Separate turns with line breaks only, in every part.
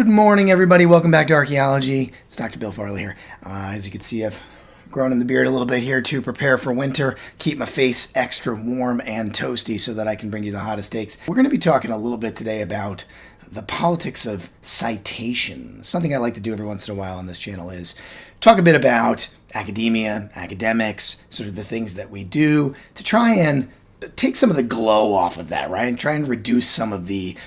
Good morning, everybody. Welcome back to Archaeology. It's Dr. Bill Farley here. As you can see, I've grown in the beard a little bit here to prepare for winter, keep my face extra warm and toasty so that I can bring you the hottest takes. We're going to be talking a little bit today about the politics of citations. Something I like to do every once in a while on this channel is talk a bit about academia, academics, sort of the things that we do to try and take some of the glow off of that, right? And try and reduce some of the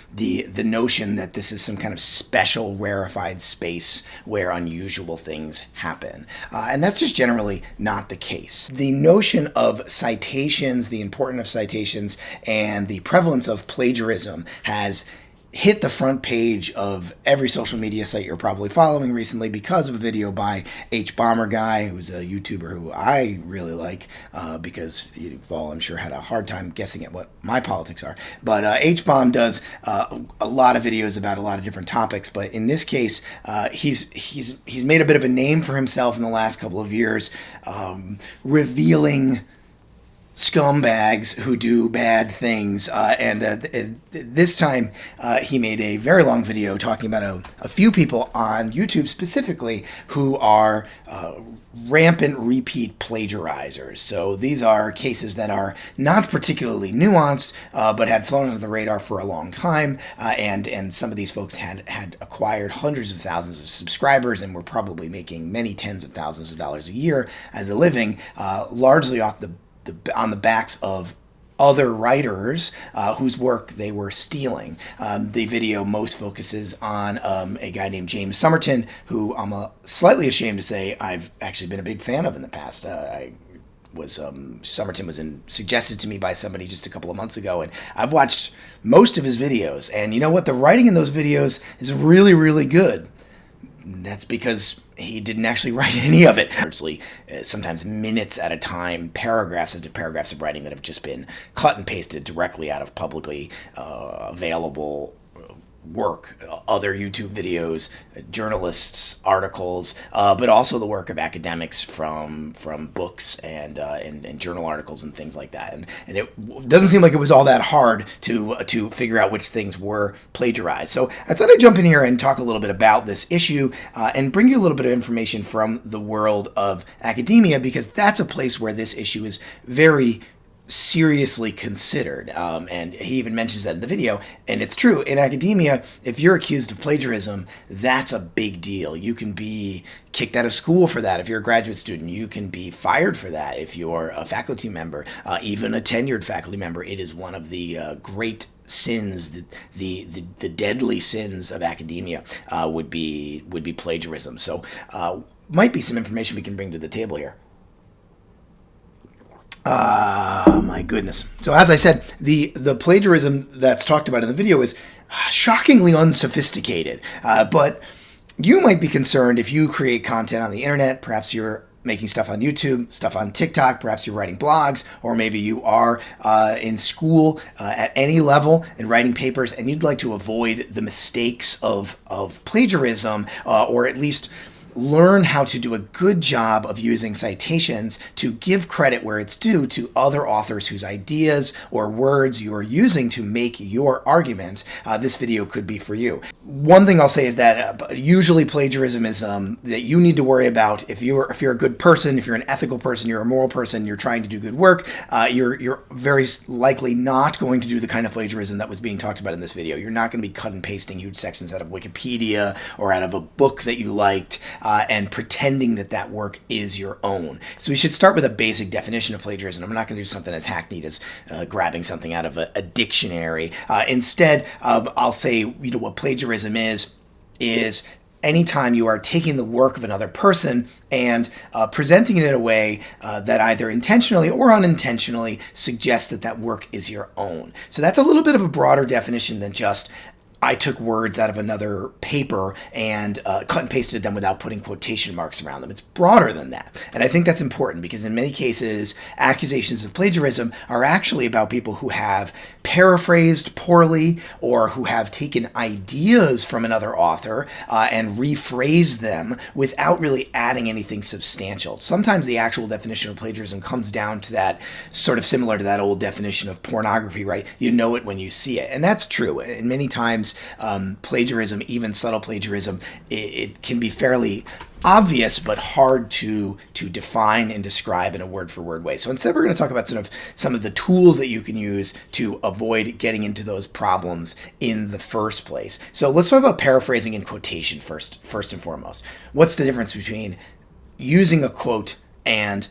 notion that this is some kind of special, rarefied space where unusual things happen. And that's just generally not the case. The notion of citations, the importance of citations, and the prevalence of plagiarism has hit the front page of every social media site you're probably following recently because of a video by HBomberguy, who's a YouTuber who I really like because you've all, I'm sure, had a hard time guessing at what my politics are. But HBom does a lot of videos about a lot of different topics, but in this case, he's made a bit of a name for himself in the last couple of years, revealing scumbags who do bad things, and this time he made a very long video talking about a few people on YouTube specifically who are rampant repeat plagiarizers. So these are cases that are not particularly nuanced, but had flown under the radar for a long time, and some of these folks had acquired hundreds of thousands of subscribers and were probably making many tens of thousands of dollars a year as a living, largely off on the backs of other writers whose work they were stealing. The video most focuses on a guy named James Somerton, who I'm slightly ashamed to say I've actually been a big fan of in the past. Somerton was suggested to me by somebody just a couple of months ago, and I've watched most of his videos. And you know what? The writing in those videos is really, really good. That's because he didn't actually write any of it. Sometimes minutes at a time, paragraphs into paragraphs of writing that have just been cut and pasted directly out of publicly available work, other YouTube videos, journalists, articles, but also the work of academics from books and journal articles and things like that. And it doesn't seem like it was all that hard to figure out which things were plagiarized. So I thought I'd jump in here and talk a little bit about this issue and bring you a little bit of information from the world of academia, because that's a place where this issue is very seriously considered, and he even mentions that in the video. And it's true, in academia, if you're accused of plagiarism, that's a big deal. You can be kicked out of school for that. If you're a graduate student, you can be fired for that. If you're a faculty member, even a tenured faculty member, it is one of the great sins, the deadly sins of academia would be plagiarism. So might be some information we can bring to the table here. My goodness. So as I said, the plagiarism that's talked about in the video is shockingly unsophisticated. But you might be concerned if you create content on the internet. Perhaps you're making stuff on YouTube, stuff on TikTok, perhaps you're writing blogs, or maybe you are in school at any level and writing papers, and you'd like to avoid the mistakes of plagiarism, or at least learn how to do a good job of using citations to give credit where it's due to other authors whose ideas or words you're using to make your argument. This video could be for you. One thing I'll say is that usually plagiarism is that you need to worry about if you're a good person, if you're an ethical person, you're a moral person, you're trying to do good work, you're very likely not going to do the kind of plagiarism that was being talked about in this video. You're not going to be cut and pasting huge sections out of Wikipedia or out of a book that you liked, and pretending that work is your own. So we should start with a basic definition of plagiarism. I'm not going to do something as hackneyed as grabbing something out of a dictionary. Instead, I'll say, what plagiarism is anytime you are taking the work of another person and presenting it in a way that either intentionally or unintentionally suggests that work is your own. So that's a little bit of a broader definition than just I took words out of another paper and cut and pasted them without putting quotation marks around them. It's broader than that. And I think that's important because in many cases, accusations of plagiarism are actually about people who have paraphrased poorly or who have taken ideas from another author and rephrased them without really adding anything substantial. Sometimes the actual definition of plagiarism comes down to that, sort of similar to that old definition of pornography, right? You know it when you see it. And that's true. And many times sometimes plagiarism, even subtle plagiarism, it can be fairly obvious but hard to define and describe in a word-for-word way. So instead, we're going to talk about sort of some of the tools that you can use to avoid getting into those problems in the first place. So let's talk about paraphrasing and quotation first and foremost. What's the difference between using a quote and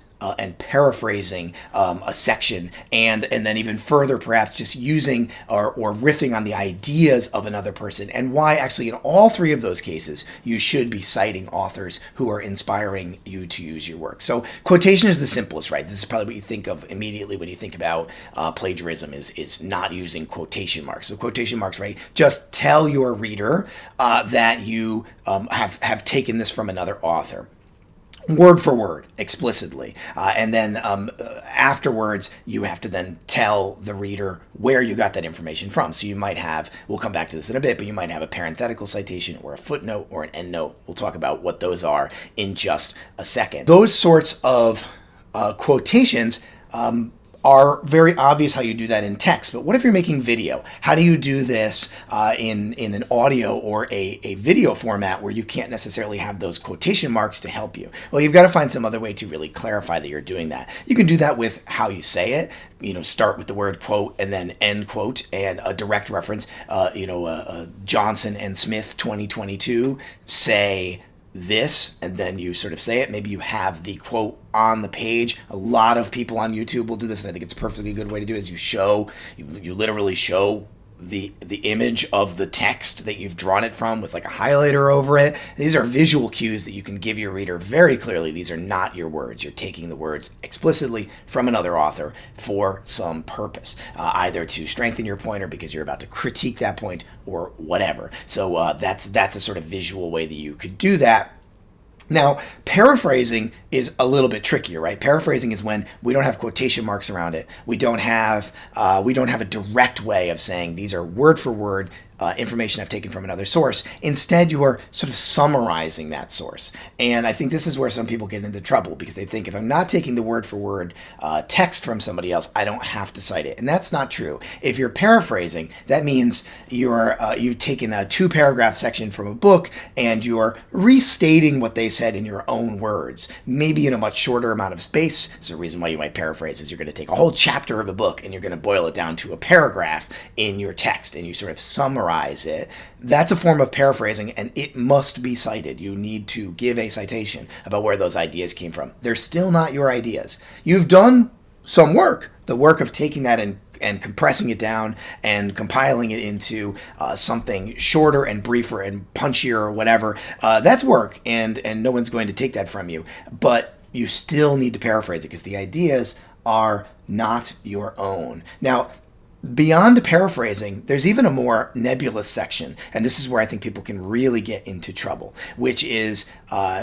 paraphrasing a section, and then even further, perhaps just using or riffing on the ideas of another person, and why actually in all three of those cases you should be citing authors who are inspiring you to use your work. So quotation is the simplest, right? This is probably what you think of immediately when you think about plagiarism is not using quotation marks. So quotation marks, right? Just tell your reader that you have taken this from another author, word for word, explicitly. And then afterwards, you have to then tell the reader where you got that information from. So you might have, we'll come back to this in a bit, but you might have a parenthetical citation or a footnote or an endnote. We'll talk about what those are in just a second. Those sorts of quotations are very obvious how you do that in text. But what if you're making video? How do you do this in an audio or a video format where you can't necessarily have those quotation marks to help you? Well, you've got to find some other way to really clarify that you're doing that. You can do that with how you say it. Start with the word quote and then end quote and a direct reference. Johnson and Smith 2022 say this, and then you sort of say it. Maybe you have the quote on the page. A lot of people on YouTube will do this, and I think it's a perfectly good way to do it. Is you literally show the image of the text that you've drawn it from with like a highlighter over it. These are visual cues that you can give your reader very clearly. These are not your words. You're taking the words explicitly from another author for some purpose, either to strengthen your point or because you're about to critique that point or whatever. So that's a sort of visual way that you could do that. Now, paraphrasing is a little bit trickier, right? Paraphrasing is when we don't have quotation marks around it. We don't have a direct way of saying these are word for word information I've taken from another source. Instead, you are sort of summarizing that source. And I think this is where some people get into trouble, because they think if I'm not taking the word for word text from somebody else, I don't have to cite it. And that's not true. If you're paraphrasing, that means you've taken a 2-paragraph section from a book and you're restating what they said in your own words, maybe in a much shorter amount of space. So the reason why you might paraphrase is you're going to take a whole chapter of a book and you're going to boil it down to a paragraph in your text, and you sort of summarize it. That's a form of paraphrasing, and it must be cited. You need to give a citation about where those ideas came from. They're still not your ideas. You've done some work, the work of taking that and compressing it down and compiling it into something shorter and briefer and punchier or whatever. That's work, and no one's going to take that from you. But you still need to paraphrase it because the ideas are not your own. Now, beyond paraphrasing, there's even a more nebulous section, and this is where I think people can really get into trouble, which is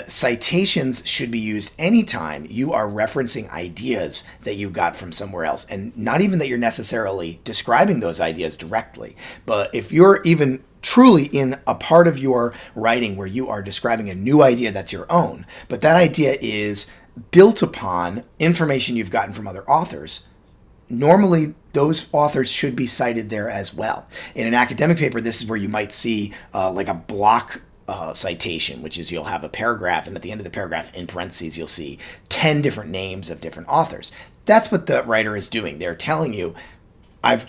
citations should be used anytime you are referencing ideas that you got from somewhere else, and not even that you're necessarily describing those ideas directly, but if you're even truly in a part of your writing where you are describing a new idea that's your own, but that idea is built upon information you've gotten from other authors, normally those authors should be cited there as well. In an academic paper, this is where you might see like a block citation, which is you'll have a paragraph, and at the end of the paragraph, in parentheses, you'll see 10 different names of different authors. That's what the writer is doing. They're telling you, I've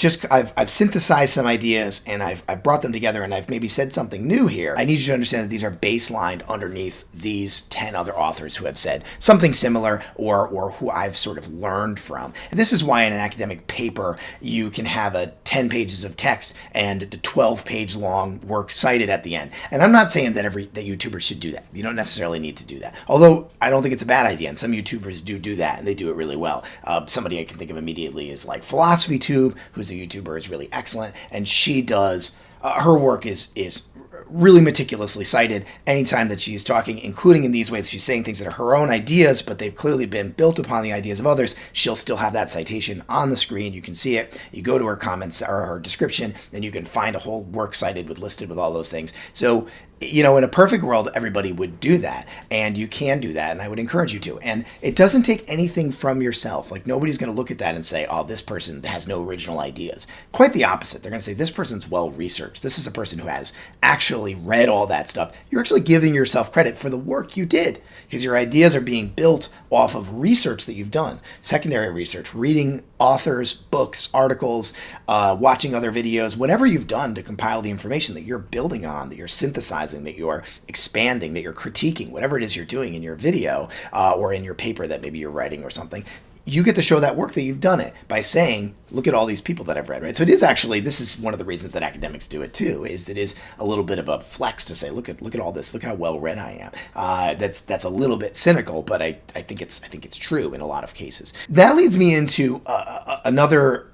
synthesized some ideas and I've brought them together and I've maybe said something new here. I need you to understand that these are baselined underneath these 10 other authors who have said something similar or who I've sort of learned from. And this is why in an academic paper you can have a 10 pages of text and a 12-page long work cited at the end. And I'm not saying that that YouTubers should do that. You don't necessarily need to do that. Although I don't think it's a bad idea, and some YouTubers do that and they do it really well. Somebody I can think of immediately is like PhilosophyTube, who's a YouTuber, is really excellent, and she does her work is really meticulously cited anytime that she's talking, including in these ways. She's saying things that are her own ideas, but they've clearly been built upon the ideas of others. She'll still have that citation on the screen. You can see it. You go to her comments or her description, then you can find a whole work cited listed with all those things. So, in a perfect world, everybody would do that, and you can do that, and I would encourage you to. And it doesn't take anything from yourself. Like, nobody's going to look at that and say, oh, this person has no original ideas. Quite the opposite. They're going to say, this person's well-researched. This is a person who has actually read all that stuff. You're actually giving yourself credit for the work you did, because your ideas are being built off of research that you've done, secondary research, reading authors, books, articles, watching other videos, whatever you've done to compile the information that you're building on, that you're synthesizing, that you're expanding, that you're critiquing, whatever it is you're doing in your video or in your paper that maybe you're writing or something. You get to show that work that you've done it by saying, look at all these people that I've read, right? So it is actually, this is one of the reasons that academics do it too, is it is a little bit of a flex to say, look at all this, look how well read I am. That's a little bit cynical, but I think it's true in a lot of cases. That leads me into another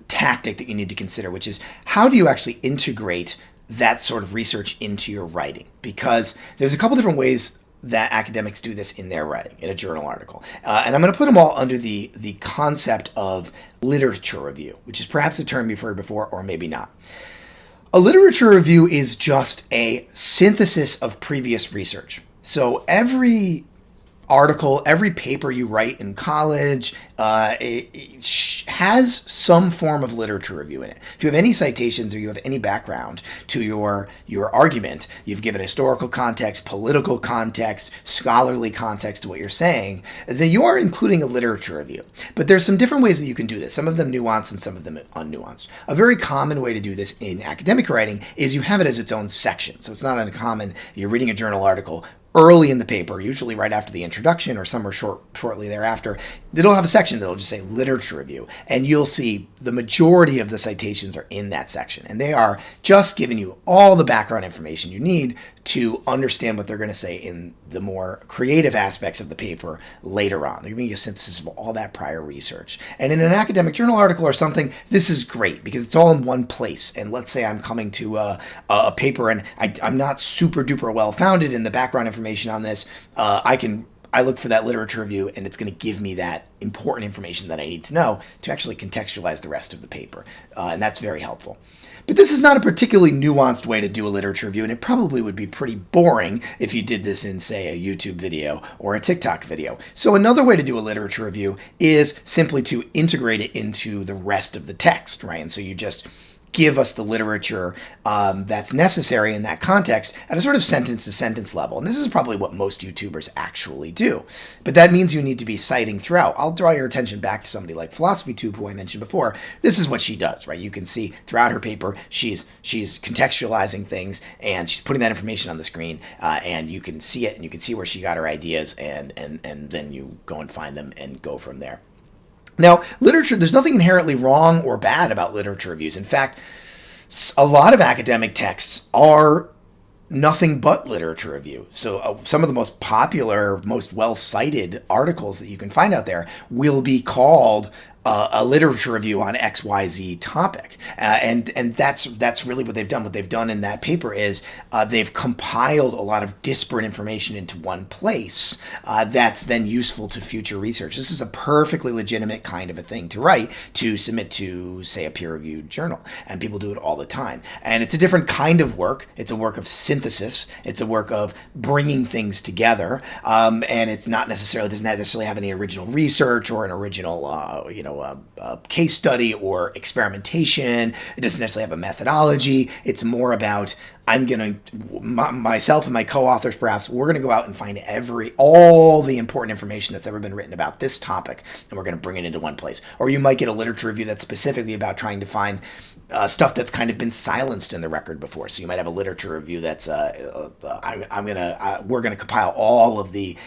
tactic that you need to consider, which is how do you actually integrate that sort of research into your writing? Because there's a couple different ways that academics do this in their writing, in a journal article. And I'm going to put them all under the concept of literature review, which is perhaps a term you've heard before, or maybe not. A literature review is just a synthesis of previous research. So every article, every paper you write in college, it has some form of literature review in it. If you have any citations or you have any background to your argument, you've given historical context, political context, scholarly context to what you're saying, then you are including a literature review. But there's some different ways that you can do this, some of them nuanced and some of them unnuanced. A very common way to do this in academic writing is you have it as its own section. So it's not uncommon, you're reading a journal article, early in the paper, usually right after the introduction or somewhere shortly thereafter, it'll have a section that'll just say literature review. And you'll see the majority of the citations are in that section. And they are just giving you all the background information you need to understand what they're going to say in the more creative aspects of the paper later on. They're giving you a synthesis of all that prior research. And in an academic journal article or something, this is great because it's all in one place. And let's say I'm coming to a paper and I'm not super duper well founded in the background information on this. I look for that literature review and it's going to give me that important information that I need to know to actually contextualize the rest of the paper. And that's very helpful. But this is not a particularly nuanced way to do a literature review, and it probably would be pretty boring if you did this in, say, a YouTube video or a TikTok video. So another way to do a literature review is simply to integrate it into the rest of the text, right? And so you just give us the literature that's necessary in that context at a sort of sentence-to-sentence level. And this is probably what most YouTubers actually do. But that means you need to be citing throughout. I'll draw your attention back to somebody like PhilosophyTube, who I mentioned before. This is what she does, right? You can see throughout her paper, she's contextualizing things, and she's putting that information on the screen, and you can see it, and you can see where she got her ideas, and then you go and find them and go from there. Now, literature, there's nothing inherently wrong or bad about literature reviews. In fact, a lot of academic texts are nothing but literature review. So some of the most popular, most well-cited articles that you can find out there will be called a literature review on XYZ topic. And that's really what they've done. What they've done in that paper is they've compiled a lot of disparate information into one place that's then useful to future research. This is a perfectly legitimate kind of a thing to write, to submit to, say, a peer-reviewed journal. And people do it all the time. And it's a different kind of work. It's a work of synthesis. It's a work of bringing things together. And it's not necessarily, doesn't necessarily have any original research or an original, case study or experimentation. It doesn't necessarily have a methodology. It's more about, myself and my co-authors perhaps, we're going to go out and find all the important information that's ever been written about this topic, and we're going to bring it into one place. Or you might get a literature review that's specifically about trying to find stuff that's kind of been silenced in the record before. So you might have a literature review that's we're going to compile all of the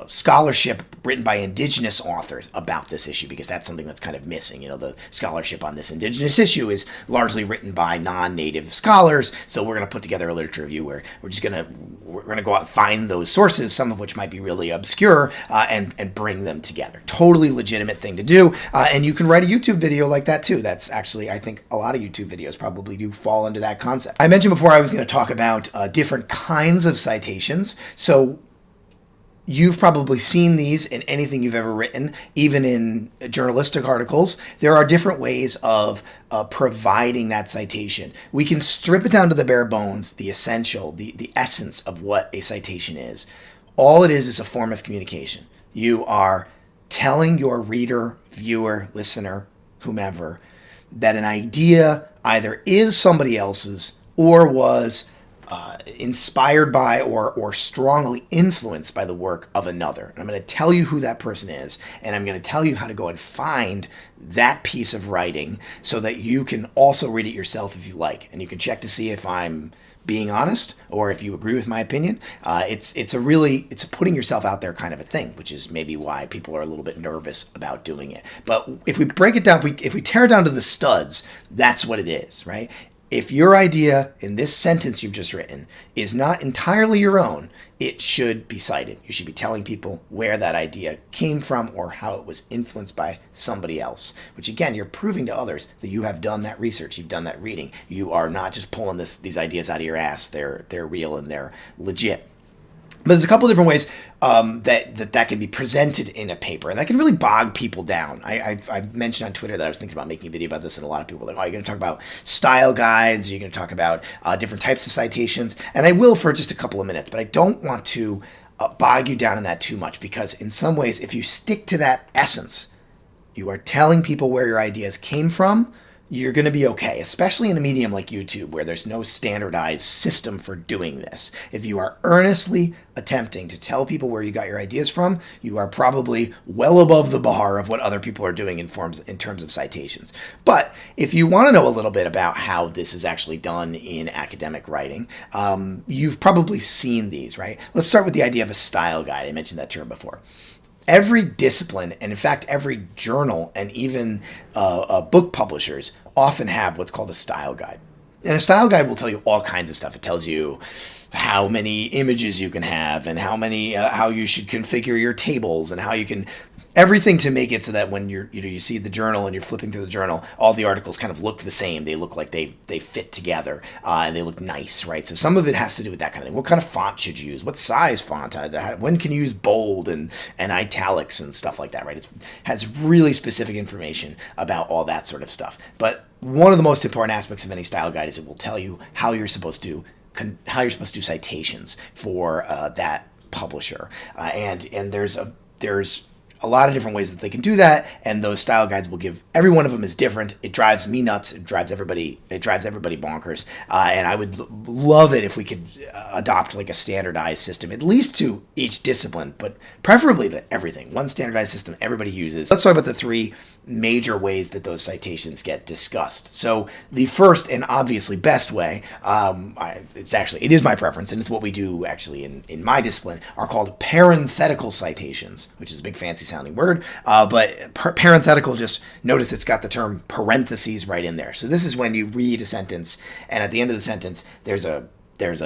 scholarship written by indigenous authors about this issue, because that's something that's kind of missing. The scholarship on this indigenous issue is largely written by non-native scholars. So we're going to put together a literature review where we're going to go out and find those sources, some of which might be really obscure, and bring them together. Totally legitimate thing to do. And you can write a YouTube video like that too. That's actually, I think a lot of YouTube videos probably do fall into that concept. I mentioned before I was going to talk about different kinds of citations. So you've probably seen these in anything you've ever written, even in journalistic articles. There are different ways of providing that citation. We can strip it down to the bare bones, the essential, the essence of what a citation is. All it is a form of communication. You are telling your reader, viewer, listener, whomever, that an idea either is somebody else's or was inspired by or strongly influenced by the work of another. And I'm going to tell you who that person is, and I'm going to tell you how to go and find that piece of writing so that you can also read it yourself if you like. And you can check to see if I'm being honest or if you agree with my opinion. It's a putting yourself out there kind of a thing, which is maybe why people are a little bit nervous about doing it. But if we break it down, if we tear it down to the studs, that's what it is, right? If your idea in this sentence you've just written is not entirely your own, it should be cited. You should be telling people where that idea came from or how it was influenced by somebody else, which again, you're proving to others that you have done that research, you've done that reading. You are not just pulling these ideas out of your ass. They're real and they're legit. But there's a couple of different ways that can be presented in a paper, and that can really bog people down. I mentioned on Twitter that I was thinking about making a video about this, and a lot of people are like, oh, you're going to talk about style guides, you're going to talk about different types of citations, and I will for just a couple of minutes, but I don't want to bog you down in that too much, because in some ways, if you stick to that essence, you are telling people where your ideas came from, you're going to be okay, especially in a medium like YouTube where there's no standardized system for doing this. If you are earnestly attempting to tell people where you got your ideas from, you are probably well above the bar of what other people are doing in terms of citations. But if you want to know a little bit about how this is actually done in academic writing, you've probably seen these, right? Let's start with the idea of a style guide. I mentioned that term before. Every discipline, and in fact, every journal and even book publishers often have what's called a style guide. And a style guide will tell you all kinds of stuff. It tells you how many images you can have and how you should configure your tables and how you can everything to make it so that when you see the journal and you're flipping through the journal, all the articles kind of look the same. They look like they fit together and they look nice, right? So some of it has to do with that kind of thing. What kind of font should you use? What size font? When can you use bold and italics and stuff like that, right? It has really specific information about all that sort of stuff. But one of the most important aspects of any style guide is it will tell you how you're supposed to do citations for that publisher, and there's a lot of different ways that they can do that, and those style guides will give, every one of them is different. It drives me nuts. It drives everybody bonkers. And I would love it if we could adopt like a standardized system, at least to each discipline, but preferably to everything. One standardized system everybody uses. Let's talk about the three major ways that those citations get discussed. So the first and obviously best way, it is my preference, and it's what we do actually in my discipline, are called parenthetical citations, which is a big fancy sounding word, but parenthetical, just notice it's got the term parentheses right in there. So this is when you read a sentence, and at the end of the sentence, there's a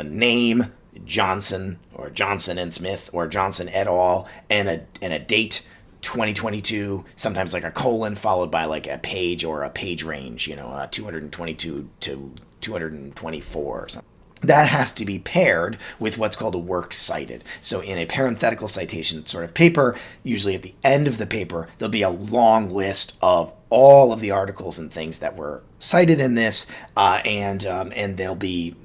name, Johnson, or Johnson and Smith, or Johnson et al., and a date, 2022, sometimes like a colon followed by like a page or a page range, 222 to 224 or something. That has to be paired with what's called a works cited. So in a parenthetical citation sort of paper, usually at the end of the paper, there'll be a long list of all of the articles and things that were cited in this, and you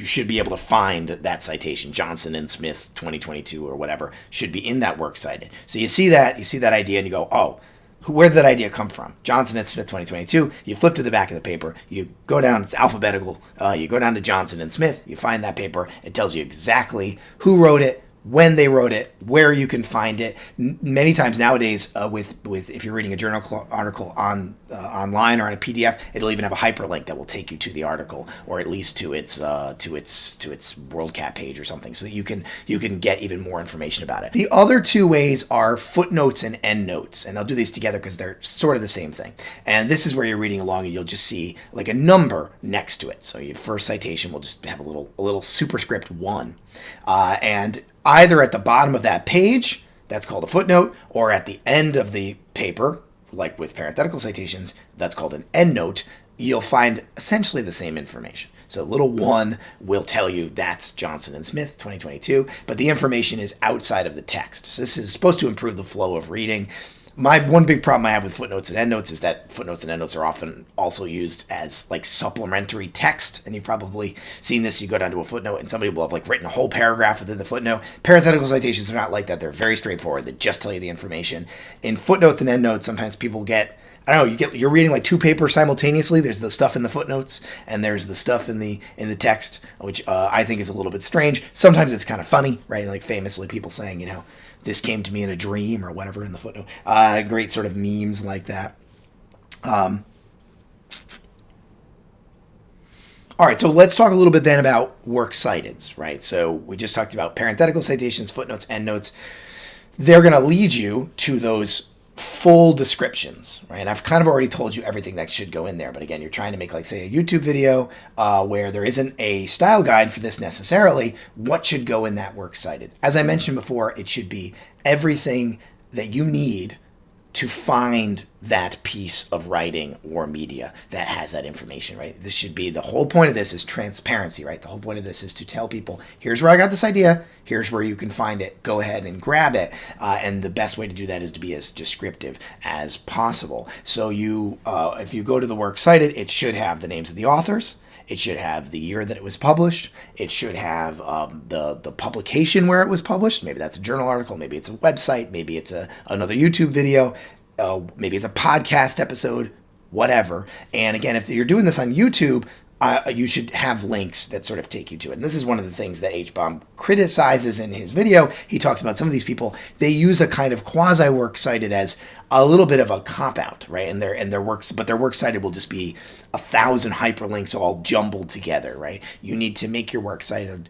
should be able to find that citation, Johnson and Smith 2022 or whatever, should be in that works cited. So you see that idea and you go, oh, where did that idea come from? Johnson and Smith 2022. You flip to the back of the paper. You go down, it's alphabetical. You go down to Johnson and Smith. You find that paper. It tells you exactly who wrote it, when they wrote it, where you can find it. Many times nowadays, with if you're reading a journal article on online or on a PDF, it'll even have a hyperlink that will take you to the article, or at least to its WorldCat page or something, so that you can get even more information about it. The other two ways are footnotes and endnotes, and I'll do these together because they're sort of the same thing. And this is where you're reading along, and you'll just see like a number next to it. So your first citation will just have a little superscript 1, and either at the bottom of that page, that's called a footnote, or at the end of the paper, like with parenthetical citations, that's called an endnote, you'll find essentially the same information. So little 1 will tell you that's Johnson and Smith 2022, but the information is outside of the text. So this is supposed to improve the flow of reading. My one big problem I have with footnotes and endnotes is that footnotes and endnotes are often also used as like supplementary text. And you've probably seen this. You go down to a footnote and somebody will have like written a whole paragraph within the footnote. Parenthetical citations are not like that. They're very straightforward. They just tell you the information. In footnotes and endnotes, sometimes people get, I don't know, you're reading like 2 papers simultaneously. There's the stuff in the footnotes and there's the stuff in the text, which I think is a little bit strange. Sometimes it's kind of funny, right? Like famously people saying, this came to me in a dream or whatever in the footnote. Great sort of memes like that. All right, so let's talk a little bit then about works cited, right? So we just talked about parenthetical citations, footnotes, endnotes. They're going to lead you to those full descriptions, right? And I've kind of already told you everything that should go in there. But again, you're trying to make, like, say, a YouTube video where there isn't a style guide for this necessarily. What should go in that works cited? As I mentioned before, it should be everything that you need to find that piece of writing or media that has that information, right? This should be, the whole point of this is transparency, right? The whole point of this is to tell people, here's where I got this idea, here's where you can find it, go ahead and grab it. And the best way to do that is to be as descriptive as possible. So you, if you go to the works cited, it should have the names of the authors. It should have the year that it was published. It should have the publication where it was published. Maybe that's a journal article. Maybe it's a website. Maybe it's another YouTube video. Maybe it's a podcast episode, whatever. And again, if you're doing this on YouTube, you should have links that sort of take you to it. And this is one of the things that HBomb criticizes in his video. He talks about some of these people, they use a kind of quasi-works cited as a little bit of a cop-out, right? And their works, but their works cited will just be 1,000 hyperlinks all jumbled together, right? You need to make your works cited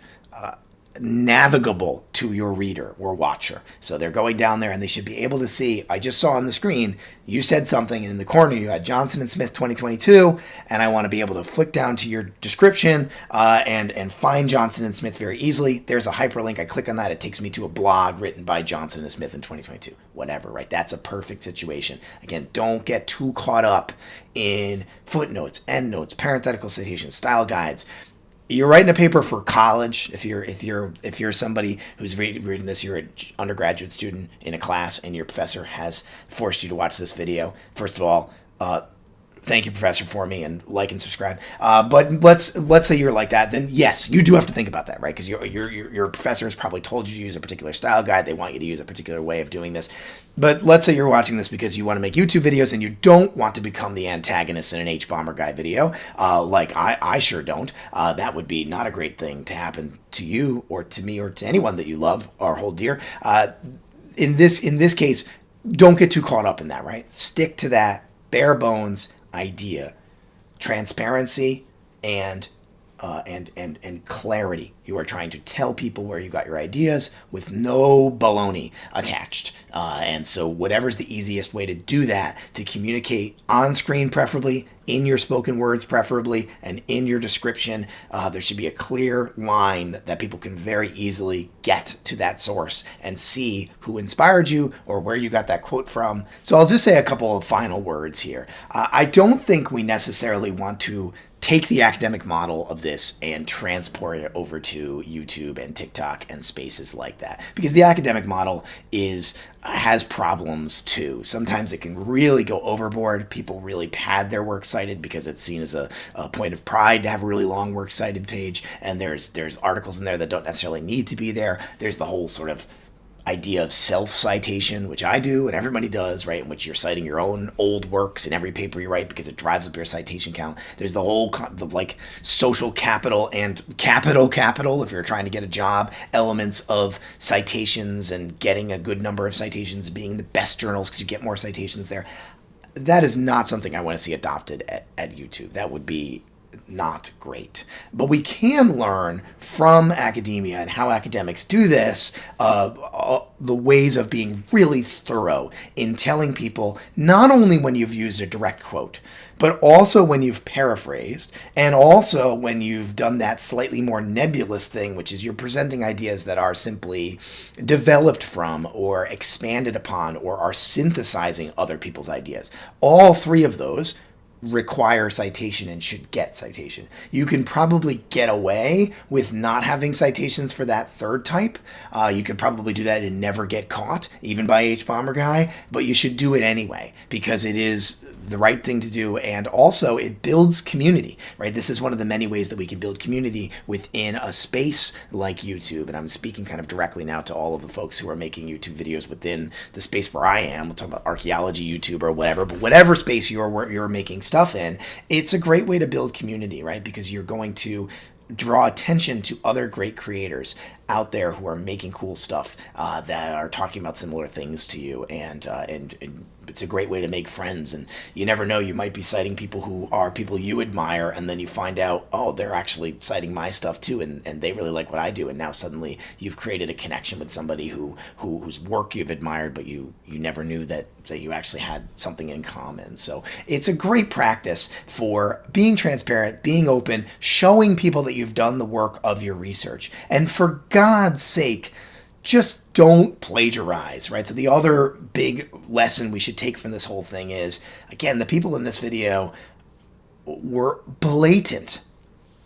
navigable to your reader or watcher. So they're going down there and they should be able to see, I just saw on the screen, you said something and in the corner you had Johnson and Smith 2022, and I want to be able to flick down to your description and find Johnson and Smith very easily. There's a hyperlink. I click on that. It takes me to a blog written by Johnson and Smith in 2022. Whatever, right? That's a perfect situation. Again, don't get too caught up in footnotes, endnotes, parenthetical citations, style guides. You're writing a paper for college. If you're somebody who's reading this, you're an undergraduate student in a class, and your professor has forced you to watch this video. First of all, thank you, professor, for me, and like and subscribe. But let's say you're like that, then yes, you do have to think about that, right? Because your professor has probably told you to use a particular style guide. They want you to use a particular way of doing this. But let's say you're watching this because you want to make YouTube videos and you don't want to become the antagonist in an HBomberguy video, like I sure don't. That would be not a great thing to happen to you or to me or to anyone that you love or hold dear. In this case, don't get too caught up in that, right? Stick to that bare bones idea, transparency and clarity. You are trying to tell people where you got your ideas with no baloney attached. And so whatever's the easiest way to do that, to communicate on screen preferably, in your spoken words preferably, and in your description, there should be a clear line that people can very easily get to that source and see who inspired you or where you got that quote from. So I'll just say a couple of final words here. I don't think we necessarily want to take the academic model of this and transport it over to YouTube and TikTok and spaces like that, because the academic model has problems too. Sometimes it can really go overboard. People really pad their works cited because it's seen as a point of pride to have a really long works cited page, and there's articles in there that don't necessarily need to be there. There's the whole sort of idea of self-citation, which I do and everybody does, right, in which you're citing your own old works in every paper you write because it drives up your citation count. There's the whole like social capital and capital if you're trying to get a job, elements of citations and getting a good number of citations, being the best journals because you get more citations there. that is not something I want to see adopted at YouTube. That would be not great. But we can learn from academia and how academics do this, the ways of being really thorough in telling people not only when you've used a direct quote, but also when you've paraphrased, and also when you've done that slightly more nebulous thing, which is you're presenting ideas that are simply developed from or expanded upon or are synthesizing other people's ideas. All three of those require citation and should get citation. You can probably get away with not having citations for that third type. You could probably do that and never get caught, even by HBomberguy, but you should do it anyway because it is the right thing to do, and also it builds community, right? This is one of the many ways that we can build community within a space like YouTube, and I'm speaking kind of directly now to all of the folks who are making YouTube videos within the space where I am. We'll talk about archaeology, YouTube, or whatever, but whatever space you're making stuff in, it's a great way to build community, right? Because you're going to draw attention to other great creators out there who are making cool stuff that are talking about similar things to you, and it's a great way to make friends. And you never know, you might be citing people who are people you admire, and then you find out, oh, they're actually citing my stuff too, and they really like what I do, and now suddenly you've created a connection with somebody whose work you've admired, but you never knew that you actually had something in common. So it's a great practice for being transparent, being open, showing people that you've done the work of your research, and for God's sake, just don't plagiarize, right? So the other big lesson we should take from this whole thing is, again, the people in this video were blatant,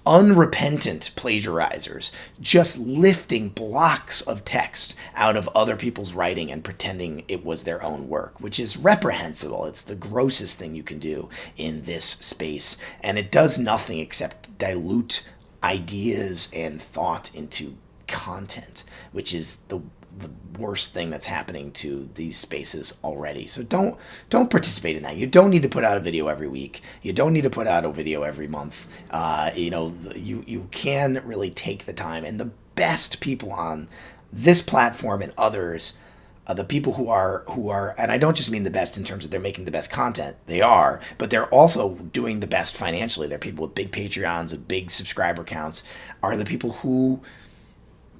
unrepentant plagiarizers, just lifting blocks of text out of other people's writing and pretending it was their own work, which is reprehensible. It's the grossest thing you can do in this space, and it does nothing except dilute ideas and thought into content, which is the worst thing that's happening to these spaces already. So don't participate in that. You don't need to put out a video every week. You don't need to put out a video every month. You can really take the time, and the best people on this platform and others, the people who are, and I don't just mean the best in terms of they're making the best content, they are, but they're also doing the best financially. They're people with big Patreons and big subscriber counts, are the people who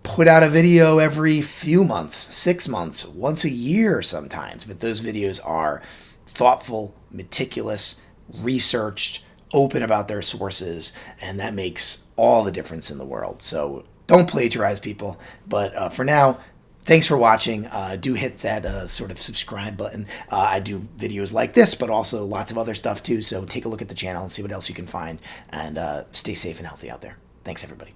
put out a video every few months, 6 months, once a year sometimes. But those videos are thoughtful, meticulous, researched, open about their sources, and that makes all the difference in the world. So don't plagiarize, people. But for now, thanks for watching. Do hit that sort of subscribe button. I do videos like this, but also lots of other stuff too. So take a look at the channel and see what else you can find. And stay safe and healthy out there. Thanks, everybody.